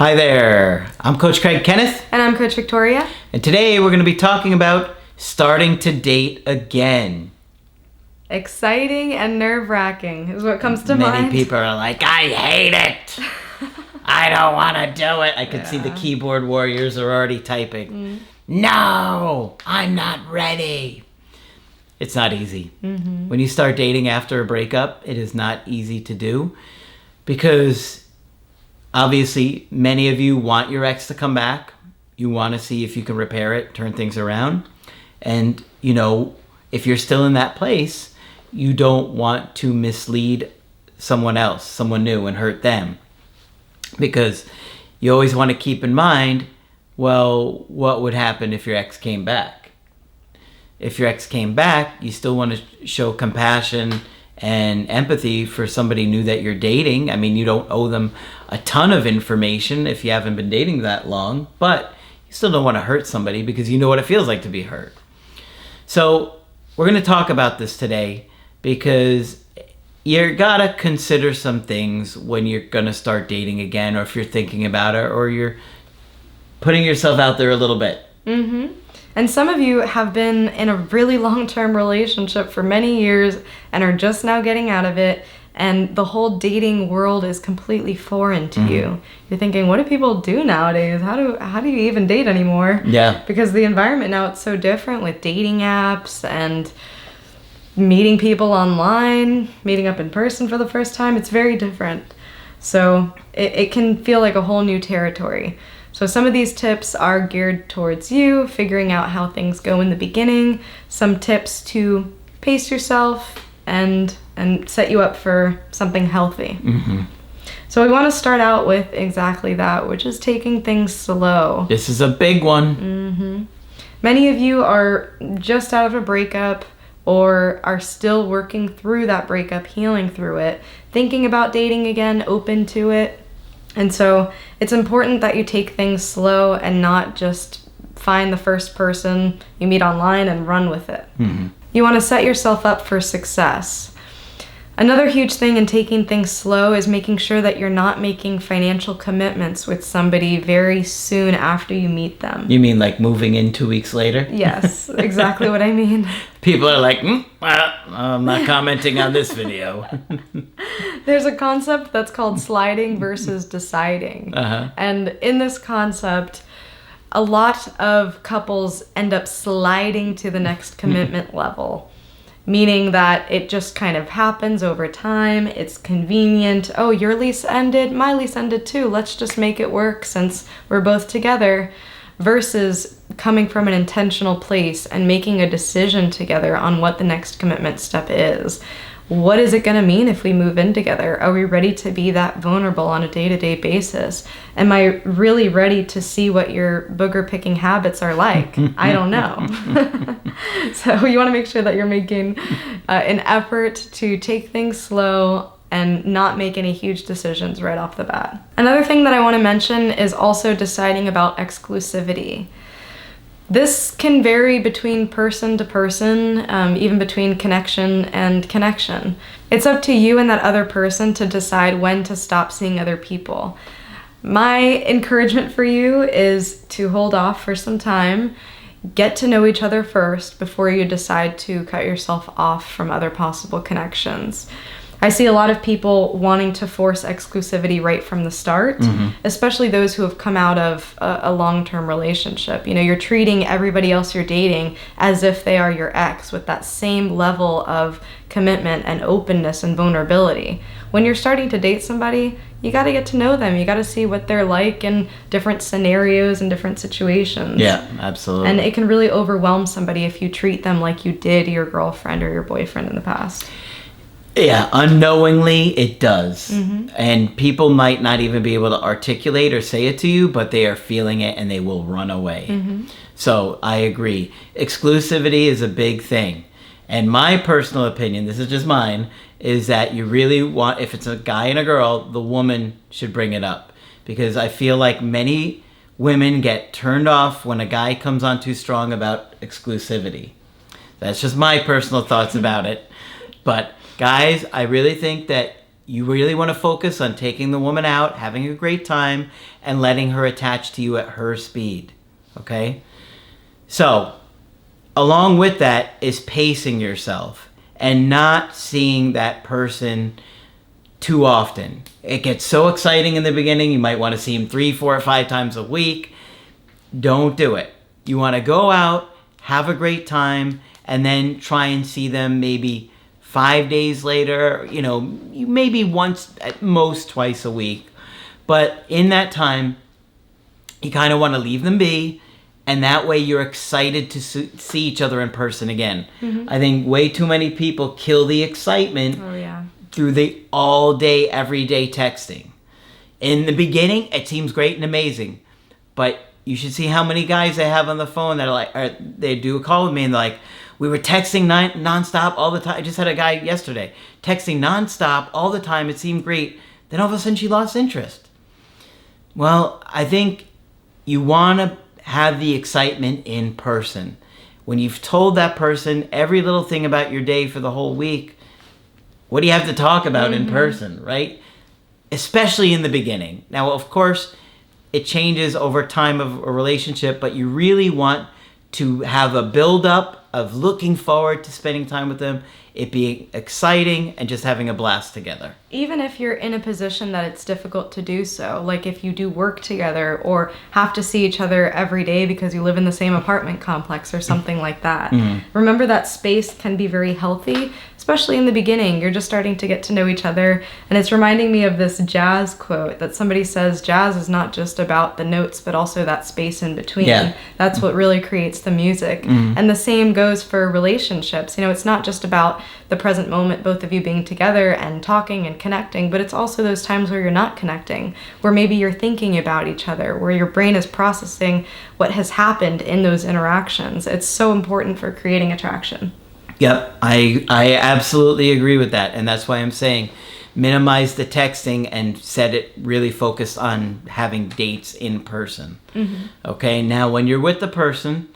Hi there, I'm Coach Craig Kenneth. And I'm Coach Victoria. And today we're going to be talking about starting to date again. Exciting and nerve-wracking is what comes to mind. Many people are like, I hate it. I don't want to do it. I can see the keyboard warriors are already typing. No, I'm not ready. It's not easy. When you start dating after a breakup, it is not easy to do because obviously many of you want your ex to come back. You want to see if you can repair it, turn things around. And, you know, if you're still in that place, you don't want to mislead someone else, someone new, and hurt them. Because you always want to keep in mind, well, what would happen if your ex came back? If your ex came back, you still want to show compassion and empathy for somebody new that you're dating. I mean, you don't owe them a ton of information if you haven't been dating that long, but you still don't want to hurt somebody because you know what it feels like to be hurt. So we're going to talk about this today because you gotta consider some things when you're going to start dating again, or if you're thinking about it, or you're putting yourself out there a little bit. And some of you have been in a really long-term relationship for many years and are just now getting out of it, and the whole dating world is completely foreign to you. You're thinking, what do people do nowadays? How do you even date anymore? Yeah. Because the environment now, it's so different with dating apps and meeting people online, meeting up in person for the first time. It's very different. So it can feel like a whole new territory. So some of these tips are geared towards you, figuring out how things go in the beginning, some tips to pace yourself and set you up for something healthy. So we want to start out with exactly that, which is taking things slow. This is a big one. Many of you are just out of a breakup or are still working through that breakup, healing through it, thinking about dating again, open to it. And so it's important that you take things slow and not just find the first person you meet online and run with it. You want to set yourself up for success. Another huge thing in taking things slow is making sure that you're not making financial commitments with somebody very soon after you meet them. You mean like moving in 2 weeks later? Yes, exactly what I mean. People are like, well, I'm not commenting on this video. There's a concept that's called sliding versus deciding. And in this concept, a lot of couples end up sliding to the next commitment level, meaning that it just kind of happens over time. It's convenient. Oh, your lease ended, my lease ended too. Let's just make it work since we're both together. Versus coming from an intentional place and making a decision together on what the next commitment step is. What is it going to mean if we move in together? Are we ready to be that vulnerable on a day-to-day basis? Am I really ready to see what your booger picking habits are like? I don't know. So you want to make sure that you're making an effort to take things slow and not make any huge decisions right off the bat. Another thing that I want to mention is also deciding about exclusivity. This can vary between person to person, even between connection and connection. It's up to you and that other person to decide when to stop seeing other people. My encouragement for you is to hold off for some time, get to know each other first before you decide to cut yourself off from other possible connections. I see a lot of people wanting to force exclusivity right from the start, especially those who have come out of a long-term relationship. You know, you're treating everybody else you're dating as if they are your ex with that same level of commitment and openness and vulnerability. When you're starting to date somebody, you got to get to know them. You got to see what they're like in different scenarios and different situations. Yeah, absolutely. And it can really overwhelm somebody if you treat them like you did your girlfriend or your boyfriend in the past. Yeah, unknowingly it does. And people might not even be able to articulate or say it to you, but they are feeling it and they will run away. So I agree. Exclusivity is a big thing. And my personal opinion, this is just mine, is that you really want, if it's a guy and a girl, the woman should bring it up. Because I feel like many women get turned off when a guy comes on too strong about exclusivity. That's just my personal thoughts about it. But guys, I really think that you really want to focus on taking the woman out, having a great time, and letting her attach to you at her speed. Okay? So, along with that is pacing yourself and not seeing that person too often. It gets so exciting in the beginning, you might want to see him 3, 4, or 5 times a week. Don't do it. You want to go out, have a great time, and then try and see them maybe 5 days later, maybe once, at most twice a week. But in that time, you kind of want to leave them be, and that way you're excited to see each other in person again. Mm-hmm. I think way too many people kill the excitement through the all day, everyday texting. In the beginning, it seems great and amazing, but you should see how many guys I have on the phone that are like, they do a call with me and they're like, we were texting nonstop all the time. I just had a guy yesterday texting nonstop all the time. It seemed great. Then all of a sudden she lost interest. Well, I think you want to have the excitement in person. When you've told that person every little thing about your day for the whole week, what do you have to talk about in person, right? Especially in the beginning. Now, of course, it changes over time of a relationship, but you really want to have a build-up of looking forward to spending time with them, it being exciting, and just having a blast together. Even if you're in a position that it's difficult to do so, like if you do work together or have to see each other every day because you live in the same apartment complex or something like that. Mm-hmm. Remember that space can be very healthy, especially in the beginning. You're just starting to get to know each other. And it's reminding me of this jazz quote that somebody says, jazz is not just about the notes, but also that space in between. Yeah. That's what really creates the music. Mm-hmm. And the same goes for relationships. It's not just about the present moment, both of you being together and talking and connecting, but it's also those times where you're not connecting, where maybe you're thinking about each other, where your brain is processing what has happened in those interactions. It's so important for creating attraction. Yep, I absolutely agree with that. And that's why I'm saying minimize the texting and set it really focused on having dates in person. Mm-hmm. Okay, now when you're with the person,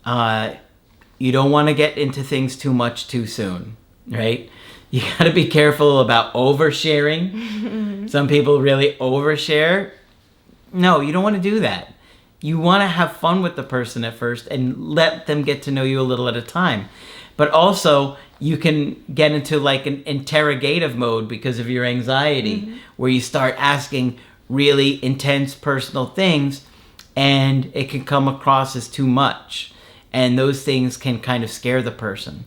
you don't want to get into things too much too soon, right? You got to be careful about oversharing. Some people really overshare. No, you don't want to do that. You want to have fun with the person at first and let them get to know you a little at a time. But also, you can get into like an interrogative mode because of your anxiety, where you start asking really intense personal things and it can come across as too much. And those things can kind of scare the person.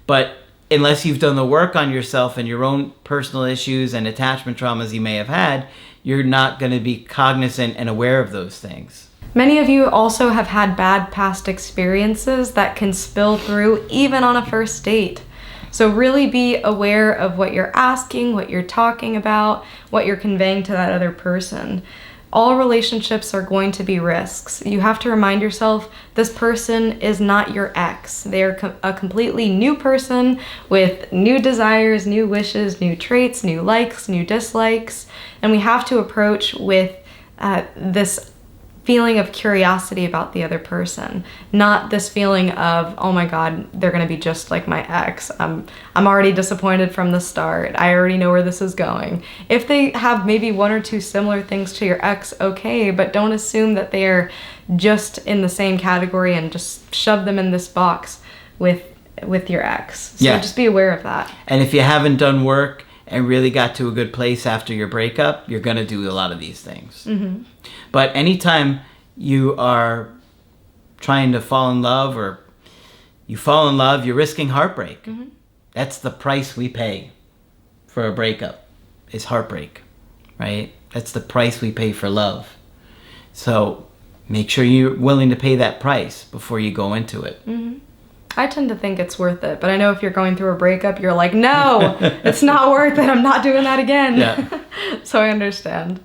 But unless you've done the work on yourself and your own personal issues and attachment traumas you may have had, you're not going to be cognizant and aware of those things. Many of you also have had bad past experiences that can spill through even on a first date. So really be aware of what you're asking, what you're talking about, what you're conveying to that other person. All relationships are going to be risks. You have to remind yourself this person is not your ex. They are a completely new person with new desires, new wishes, new traits, new likes, new dislikes. And we have to approach with this feeling of curiosity about the other person, not this feeling of, oh my God, they're gonna be just like my ex. I'm already disappointed from the start. I already know where this is going. If they have maybe one or two similar things to your ex, okay, but don't assume that they're just in the same category and just shove them in this box with your ex. So just be aware of that. And if you haven't done work and really got to a good place after your breakup, you're gonna do a lot of these things. Mm-hmm. But anytime you are trying to fall in love or you fall in love, you're risking heartbreak. Mm-hmm. That's the price we pay for a breakup, is heartbreak, right? That's the price we pay for love. So make sure you're willing to pay that price before you go into it. Mm-hmm. I tend to think it's worth it, but I know if you're going through a breakup, you're like, no, it's not worth it. I'm not doing that again. Yeah. So I understand.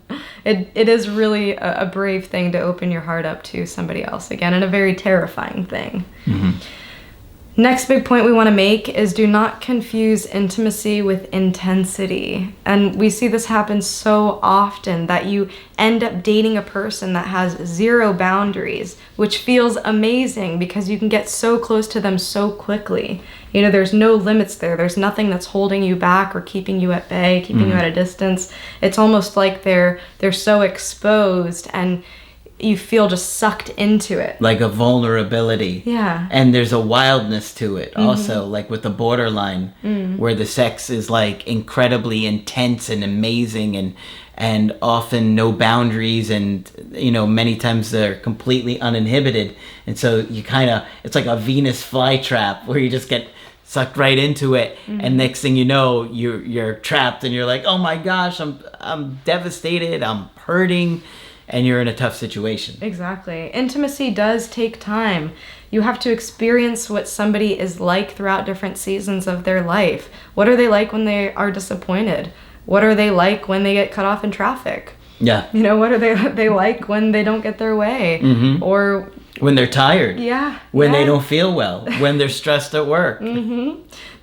It is really a brave thing to open your heart up to somebody else again, and a very terrifying thing. Mm-hmm. Next big point we want to make is do not confuse intimacy with intensity. And we see this happen so often that you end up dating a person that has zero boundaries, which feels amazing because you can get so close to them so quickly. You know, there's no limits there. There's nothing that's holding you back or keeping you at bay, keeping you at a distance. It's almost like they're so exposed and you feel just sucked into it. Like a vulnerability. Yeah. And there's a wildness to it also, like with the borderline, where the sex is like incredibly intense and amazing and often no boundaries and, you know, many times they're completely uninhibited. And so you kind of, it's like a Venus flytrap where you just get sucked right into it, and next thing you know, you're trapped and you're like, oh my gosh, I'm devastated, I'm hurting. And you're in a tough situation. Exactly. Intimacy does take time. You have to experience what somebody is like throughout different seasons of their life. What are they like when they are disappointed? What are they like when they get cut off in traffic? Yeah. You know, what are they like when they don't get their way? Or when they're tired. Yeah. When they don't feel well. When they're stressed at work.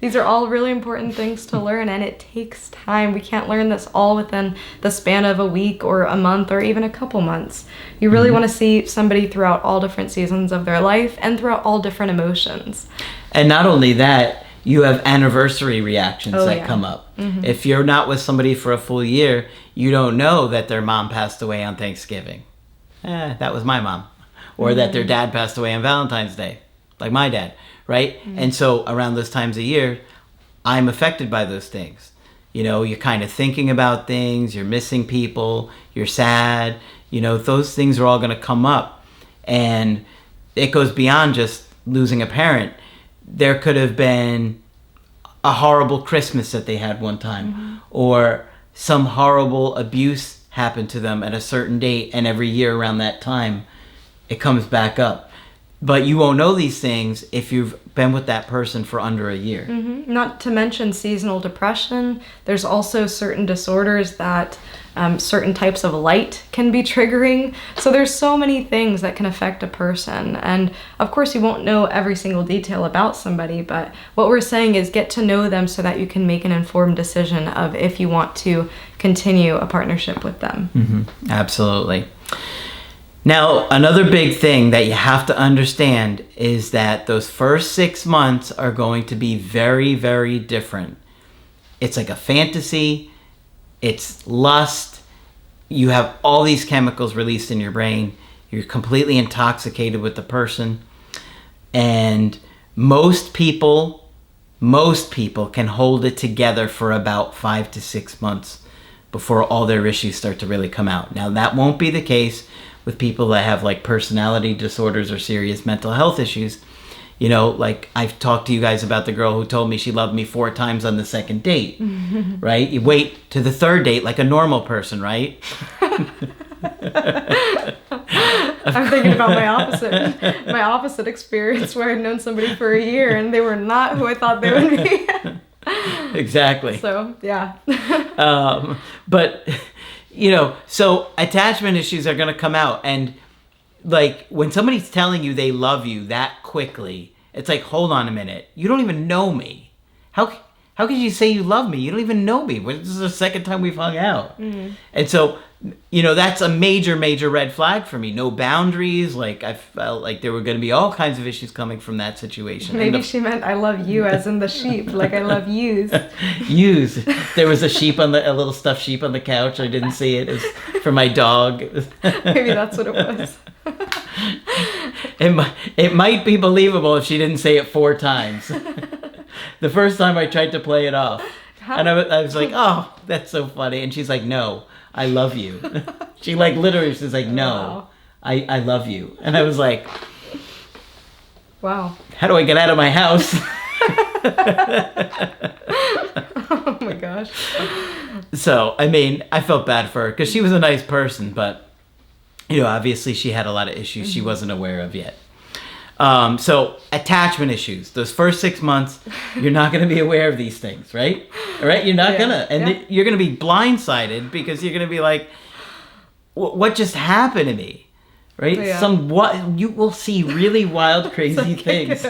These are all really important things to learn, and it takes time. We can't learn this all within the span of a week or a month or even a couple months. You really want to see somebody throughout all different seasons of their life and throughout all different emotions. And not only that, you have anniversary reactions that come up. If you're not with somebody for a full year, you don't know that their mom passed away on Thanksgiving. That was my mom. Or that their dad passed away on Valentine's Day, like my dad. Right? And so around those times of year, I'm affected by those things. You know, you're kind of thinking about things, you're missing people, you're sad, you know, those things are all going to come up. And it goes beyond just losing a parent. There could have been a horrible Christmas that they had one time, or some horrible abuse happened to them at a certain date, and every year around that time, it comes back up. But you won't know these things if you've been with that person for under a year. Not to mention seasonal depression. There's also certain disorders that certain types of light can be triggering. So there's so many things that can affect a person. And of course you won't know every single detail about somebody, but what we're saying is get to know them so that you can make an informed decision of if you want to continue a partnership with them. Absolutely. Now, another big thing that you have to understand is that those first 6 months are going to be very, very different. It's like a fantasy. It's lust. You have all these chemicals released in your brain. You're completely intoxicated with the person. And most people can hold it together for about 5 to 6 months before all their issues start to really come out. Now, that won't be the case with people that have like personality disorders or serious mental health issues. You know, like I've talked to you guys about the girl who told me she loved me 4 times on the second date, right? You wait to the third date like a normal person, right? I'm thinking about my opposite experience where I'd known somebody for a year and they were not who I thought they would be. Exactly. So, yeah. But, you know, so attachment issues are going to come out. And, like, when somebody's telling you they love you that quickly, it's like, hold on a minute. You don't even know me. How could you say you love me? You don't even know me. This is the second time we've hung out. And so, you know, that's a major, major red flag for me. No boundaries. Like, I felt like there were going to be all kinds of issues coming from that situation. Maybe she meant I love you as in the sheep. Like I love yous. Yous. There was a little stuffed sheep on the couch. I didn't see it. It was for my dog. Maybe that's what it was. It might be believable if she didn't say it 4 times. The first time I tried to play it off. And I was like, oh, that's so funny. And she's like, no, I love you. She like literally, she's like, no, wow. I love you. And I was like, wow. How do I get out of my house? Oh my gosh. So, I mean, I felt bad for her because she was a nice person, but, you know, obviously she had a lot of issues she wasn't aware of yet. So attachment issues, those first 6 months, you're not going to be aware of these things, right? All right. You're not going to, and you're going to be blindsided because you're going to be like, what just happened to me? Right. Yeah. You will see really wild, crazy things.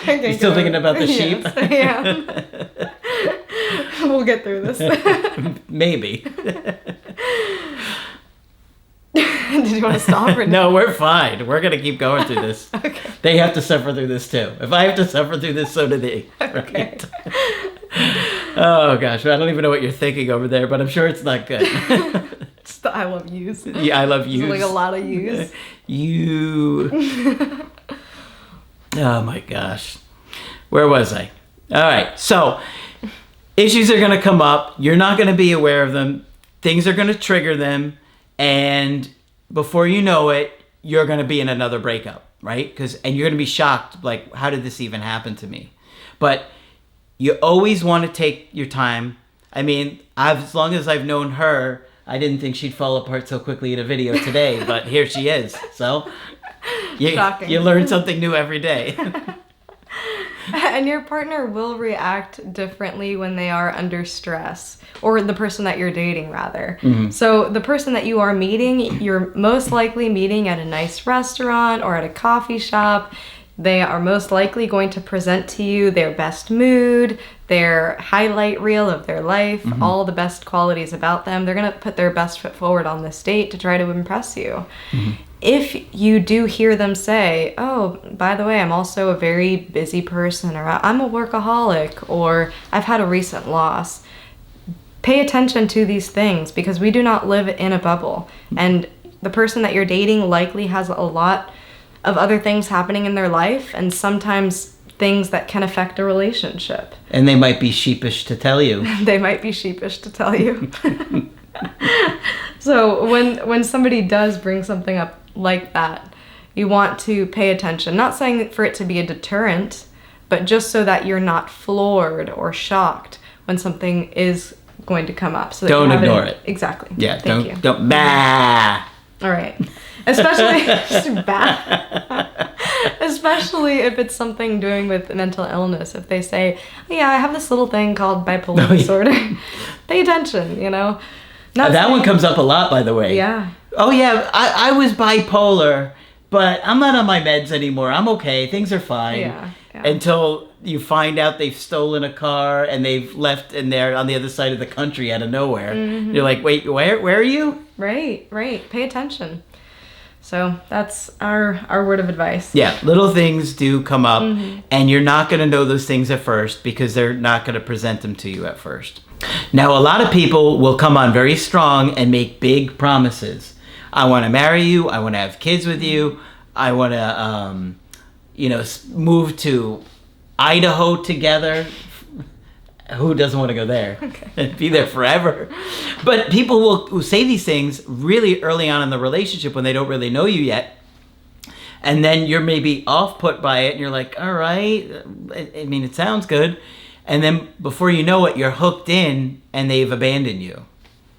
You still thinking about the sheep? Yes, I am. We'll get through this. Maybe. Did you want to stop? Or no, we're fine. We're going to keep going through this. Okay. They have to suffer through this too. If I have to suffer through this, so do they. Okay. Right? Oh, gosh. I don't even know what you're thinking over there, but I'm sure it's not good. It's the I love yous. Yeah, I love yous. Like a lot of yous. You. Oh, my gosh. Where was I? All right. So, issues are going to come up. You're not going to be aware of them. Things are going to trigger them. And before you know it, you're going to be in another breakup, right? And you're going to be shocked, like, how did this even happen to me? But you always want to take your time. I mean, as long as I've known her, I didn't think she'd fall apart so quickly in a video today, but here she is. So you learn something new every day. And your partner will react differently when they are under stress, or the person that you're dating, rather. Mm-hmm. So the person that you are meeting, you're most likely meeting at a nice restaurant or at a coffee shop. They are most likely going to present to you their best mood, their highlight reel of their life, mm-hmm. all the best qualities about them. They're going to put their best foot forward on this date to try to impress you. Mm-hmm. If you do hear them say, oh, by the way, I'm also a very busy person, or I'm a workaholic, or I've had a recent loss, pay attention to these things, because we do not live in a bubble. And the person that you're dating likely has a lot of other things happening in their life, and sometimes things that can affect a relationship. And they might be sheepish to tell you. They might be sheepish to tell you. So when somebody does bring something up like that, you want to pay attention. Not saying for it to be a deterrent, but just so that you're not floored or shocked when something is going to come up. So that don't ignore it. Exactly. Yeah. Thank you. Don't. Bah. All right. Especially just bah. Especially if it's something doing with mental illness. If they say, yeah, I have this little thing called bipolar disorder. Pay attention, you know. That one comes up a lot, by the way. Yeah. Oh, yeah, I was bipolar, but I'm not on my meds anymore. I'm okay. Things are fine. Yeah. Until you find out they've stolen a car and they've left and they're on the other side of the country out of nowhere. Mm-hmm. You're like, wait, where are you? Right. Pay attention. So that's our word of advice. Yeah, little things do come up, mm-hmm. and you're not going to know those things at first because they're not going to present them to you at first. Now, a lot of people will come on very strong and make big promises. I want to marry you. I want to have kids with you. I want to, move to Idaho together. Who doesn't want to go there? Okay. And be there forever. But people will say these things really early on in the relationship when they don't really know you yet. And then you're maybe off-put by it, and you're like, all right. I mean, it sounds good. And then before you know it, you're hooked in, and they've abandoned you.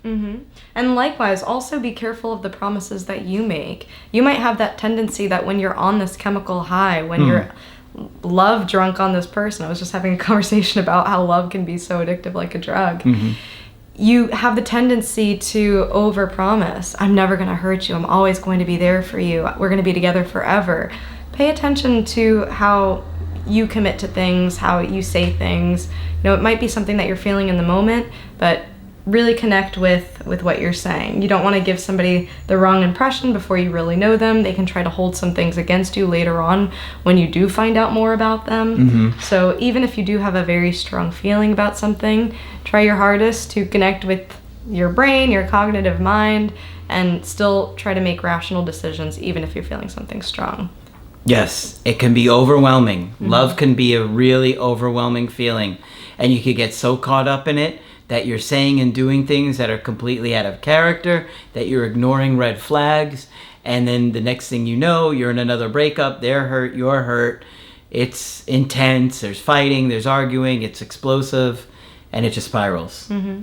Mm-hmm. And likewise, also be careful of the promises that you make. You might have that tendency that when you're on this chemical high, when you're love drunk on this person, I was just having a conversation about how love can be so addictive like a drug. Mm-hmm. You have the tendency to overpromise. I'm never going to hurt you. I'm always going to be there for you. We're going to be together forever. Pay attention to how you commit to things, how you say things. It might be something that you're feeling in the moment, but really connect with what you're saying. You don't want to give somebody the wrong impression before you really know them. They can try to hold some things against you later on when you do find out more about them. Mm-hmm. So even if you do have a very strong feeling about something, try your hardest to connect with your brain, your cognitive mind, and still try to make rational decisions even if you're feeling something strong. Yes, it can be overwhelming. Mm-hmm. Love can be a really overwhelming feeling, and you could get so caught up in it that you're saying and doing things that are completely out of character, that you're ignoring red flags, and then the next thing you know, you're in another breakup, they're hurt, you're hurt, it's intense, there's fighting, there's arguing, it's explosive, and it just spirals. Mm-hmm.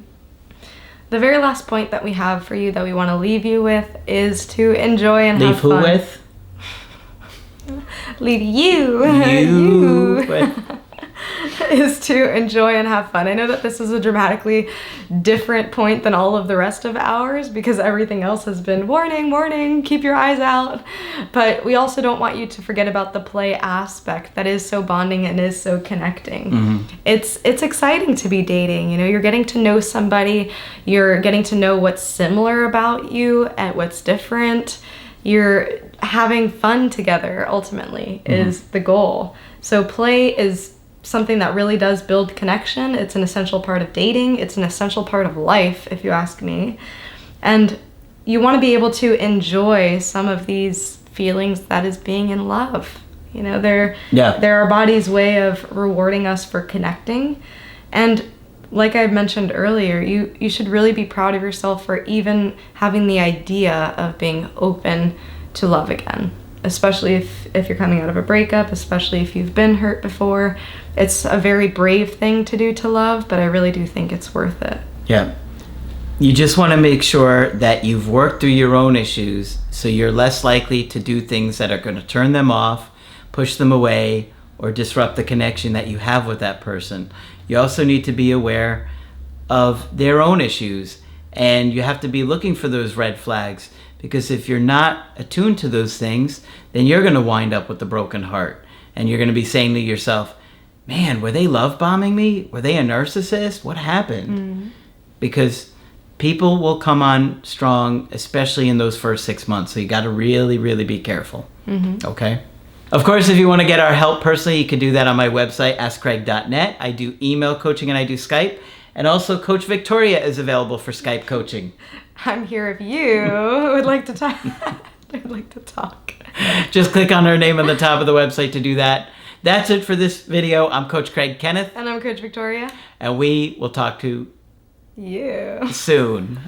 The very last point that we have for you that we want to leave you with is to enjoy and have fun. Leave who with? Leave you. You. is to enjoy and have fun. I know that this is a dramatically different point than all of the rest of ours because everything else has been warning, warning, keep your eyes out. But we also don't want you to forget about the play aspect that is so bonding and is so connecting. Mm-hmm. It's exciting to be dating. You know, you're getting to know somebody, you're getting to know what's similar about you and what's different. You're having fun together, ultimately, is the goal. So play is something that really does build connection. It's an essential part of dating. It's an essential part of life, if you ask me. And you want to be able to enjoy some of these feelings that is being in love. You know, they're our body's way of rewarding us for connecting. And like I mentioned earlier, you should really be proud of yourself for even having the idea of being open to love again, especially if you're coming out of a breakup, especially if you've been hurt before. It's a very brave thing to do to love, but I really do think it's worth it. Yeah. You just want to make sure that you've worked through your own issues so you're less likely to do things that are going to turn them off, push them away, or disrupt the connection that you have with that person. You also need to be aware of their own issues, and you have to be looking for those red flags, because if you're not attuned to those things, then you're going to wind up with a broken heart, and you're going to be saying to yourself, man, were they love bombing me? Were they a narcissist? What happened? Mm-hmm. Because people will come on strong, especially in those first 6 months, so you got to really, really be careful. Mm-hmm. Okay? Of course, if you want to get our help personally, you can do that on my website, askcraig.net. I do email coaching and I do Skype. And also, Coach Victoria is available for Skype coaching. I'm here if you would like to talk. I'd like to talk. Just click on her name on the top of the website to do that. That's it for this video. I'm Coach Craig Kenneth. And I'm Coach Victoria. And we will talk to you soon.